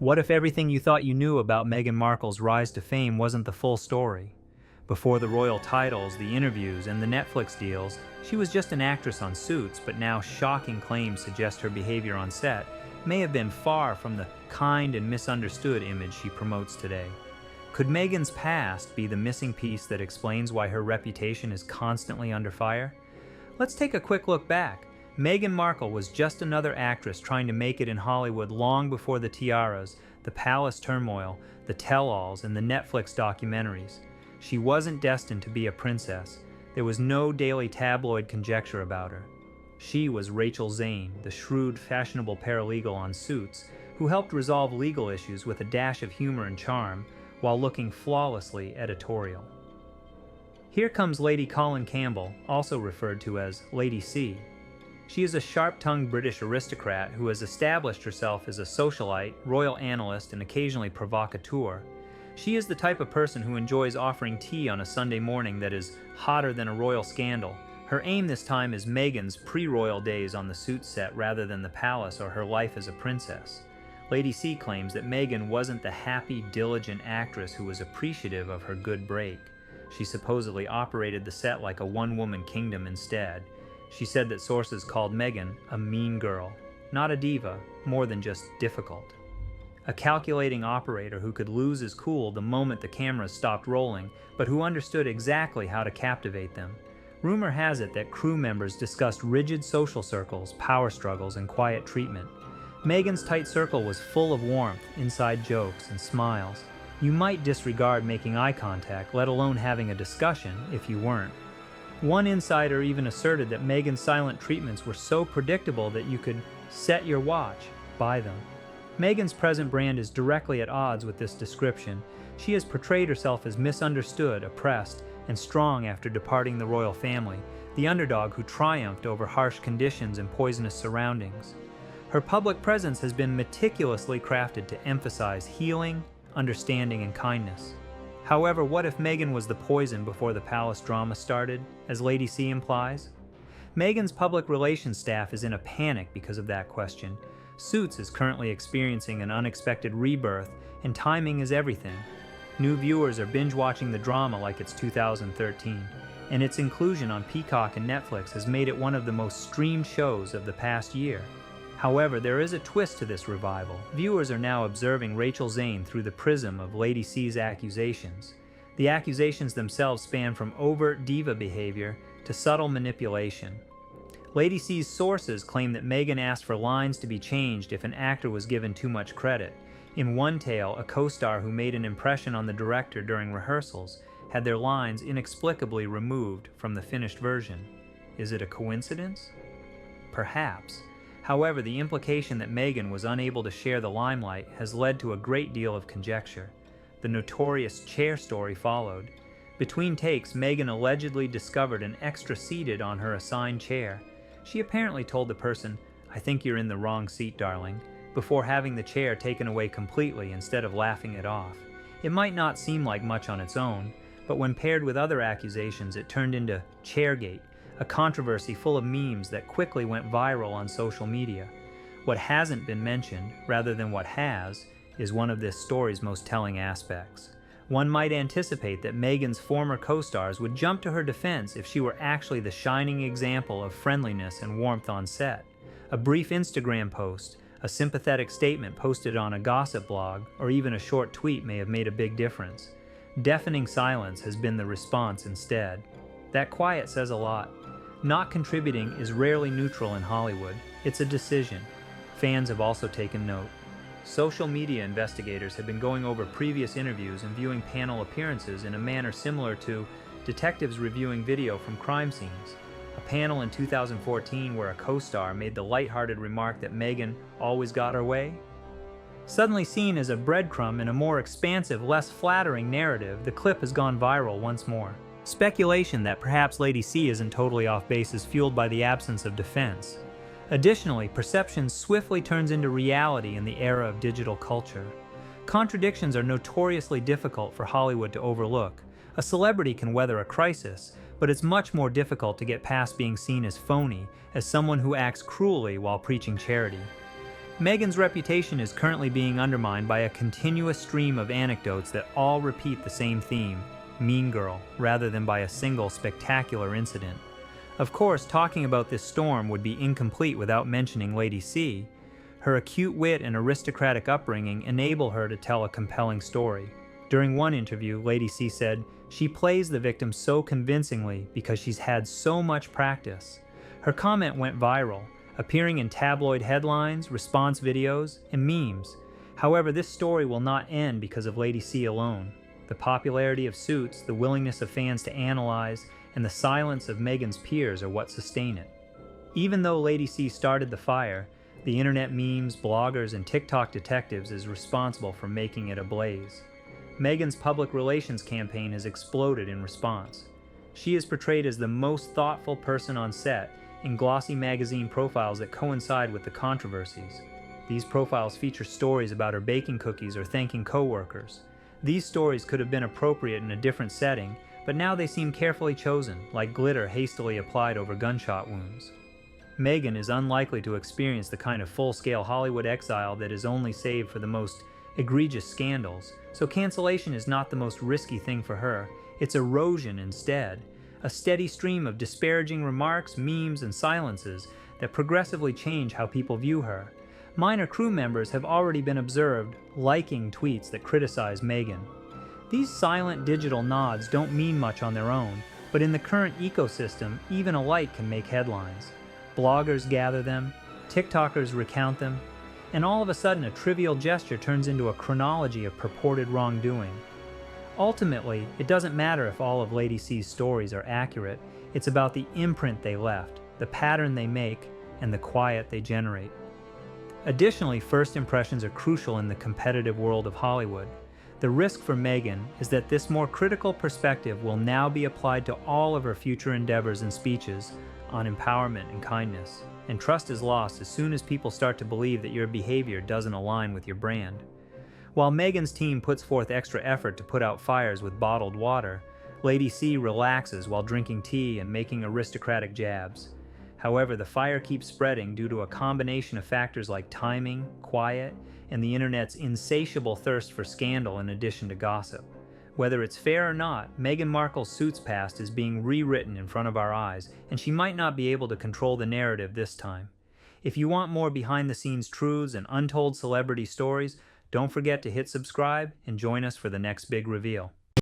What if everything you thought you knew about Meghan Markle's rise to fame wasn't the full story? Before the royal titles, the interviews, and the Netflix deals, she was just an actress on Suits, but now shocking claims suggest her behavior on set may have been far from the kind and misunderstood image she promotes today. Could Meghan's past be the missing piece that explains why her reputation is constantly under fire? Let's take a quick look back. Meghan Markle was just another actress trying to make it in Hollywood long before the tiaras, the palace turmoil, the tell-alls, and the Netflix documentaries. She wasn't destined to be a princess. There was no daily tabloid conjecture about her. She was Rachel Zane, the shrewd, fashionable paralegal on Suits, who helped resolve legal issues with a dash of humor and charm while looking flawlessly editorial. Here comes Lady Colin Campbell, also referred to as Lady C. She is a sharp-tongued British aristocrat who has established herself as a socialite, royal analyst, and occasionally provocateur. She is the type of person who enjoys offering tea on a Sunday morning that is hotter than a royal scandal. Her aim this time is Meghan's pre-royal days on the Suits set rather than the palace or her life as a princess. Lady C claims that Meghan wasn't the happy, diligent actress who was appreciative of her good break. She supposedly operated the set like a one-woman kingdom instead. She said that sources called Meghan a mean girl, not a diva, more than just difficult. A calculating operator who could lose his cool the moment the cameras stopped rolling, but who understood exactly how to captivate them. Rumor has it that crew members discussed rigid social circles, power struggles, and quiet treatment. Meghan's tight circle was full of warmth, inside jokes, and smiles. You might disregard making eye contact, let alone having a discussion, if you weren't. One insider even asserted that Meghan's silent treatments were so predictable that you could set your watch by them. Meghan's present brand is directly at odds with this description. She has portrayed herself as misunderstood, oppressed, and strong after departing the royal family, the underdog who triumphed over harsh conditions and poisonous surroundings. Her public presence has been meticulously crafted to emphasize healing, understanding, and kindness. However, what if Meghan was the poison before the palace drama started, as Lady C implies? Meghan's public relations staff is in a panic because of that question. Suits is currently experiencing an unexpected rebirth, and timing is everything. New viewers are binge-watching the drama like it's 2013, and its inclusion on Peacock and Netflix has made it one of the most streamed shows of the past year. However, there is a twist to this revival. Viewers are now observing Rachel Zane through the prism of Lady C's accusations. The accusations themselves span from overt diva behavior to subtle manipulation. Lady C's sources claim that Meghan asked for lines to be changed if an actor was given too much credit. In one tale, a co-star who made an impression on the director during rehearsals had their lines inexplicably removed from the finished version. Is it a coincidence? Perhaps. However, the implication that Meghan was unable to share the limelight has led to a great deal of conjecture. The notorious chair story followed. Between takes, Meghan allegedly discovered an extra seated on her assigned chair. She apparently told the person, "I think you're in the wrong seat, darling," before having the chair taken away completely instead of laughing it off. It might not seem like much on its own, but when paired with other accusations, it turned into Chairgate, a controversy full of memes that quickly went viral on social media. What hasn't been mentioned, rather than what has, is one of this story's most telling aspects. One might anticipate that Meghan's former co-stars would jump to her defense if she were actually the shining example of friendliness and warmth on set. A brief Instagram post, a sympathetic statement posted on a gossip blog, or even a short tweet may have made a big difference. Deafening silence has been the response instead. That quiet says a lot. Not contributing is rarely neutral in Hollywood. It's a decision. Fans have also taken note. Social media investigators have been going over previous interviews and viewing panel appearances in a manner similar to detectives reviewing video from crime scenes. A panel in 2014 where a co-star made the lighthearted remark that Meghan always got her way. Suddenly seen as a breadcrumb in a more expansive, less flattering narrative, the clip has gone viral once more. Speculation that perhaps Lady C isn't totally off base is fueled by the absence of defense. Additionally, perception swiftly turns into reality in the era of digital culture. Contradictions are notoriously difficult for Hollywood to overlook. A celebrity can weather a crisis, but it's much more difficult to get past being seen as phony, as someone who acts cruelly while preaching charity. Meghan's reputation is currently being undermined by a continuous stream of anecdotes that all repeat the same theme, mean girl, rather than by a single spectacular incident. Of course, talking about this storm would be incomplete without mentioning Lady C. Her acute wit and aristocratic upbringing enable her to tell a compelling story. During one interview, Lady C said, "She plays the victim so convincingly because she's had so much practice." Her comment went viral, appearing in tabloid headlines, response videos, and memes. However, this story will not end because of Lady C alone. The popularity of Suits, the willingness of fans to analyze, and the silence of Meghan's peers are what sustain it. Even though Lady C started the fire, the internet memes, bloggers, and TikTok detectives is responsible for making it ablaze. Meghan's public relations campaign has exploded in response. She is portrayed as the most thoughtful person on set in glossy magazine profiles that coincide with the controversies. These profiles feature stories about her baking cookies or thanking coworkers. These stories could have been appropriate in a different setting, but now they seem carefully chosen, like glitter hastily applied over gunshot wounds. Meghan is unlikely to experience the kind of full-scale Hollywood exile that is only saved for the most egregious scandals, so cancellation is not the most risky thing for her. It's erosion instead, a steady stream of disparaging remarks, memes, and silences that progressively change how people view her. Minor crew members have already been observed liking tweets that criticize Meghan. These silent digital nods don't mean much on their own, but in the current ecosystem, even a like can make headlines. Bloggers gather them, TikTokers recount them, and all of a sudden a trivial gesture turns into a chronology of purported wrongdoing. Ultimately, it doesn't matter if all of Lady C's stories are accurate, it's about the imprint they left, the pattern they make, and the quiet they generate. Additionally, first impressions are crucial in the competitive world of Hollywood. The risk for Meghan is that this more critical perspective will now be applied to all of her future endeavors and speeches on empowerment and kindness, and trust is lost as soon as people start to believe that your behavior doesn't align with your brand. While Meghan's team puts forth extra effort to put out fires with bottled water, Lady C relaxes while drinking tea and making aristocratic jabs. However, the fire keeps spreading due to a combination of factors like timing, quiet, and the internet's insatiable thirst for scandal in addition to gossip. Whether it's fair or not, Meghan Markle's Suits past is being rewritten in front of our eyes, and she might not be able to control the narrative this time. If you want more behind-the-scenes truths and untold celebrity stories, don't forget to hit subscribe and join us for the next big reveal.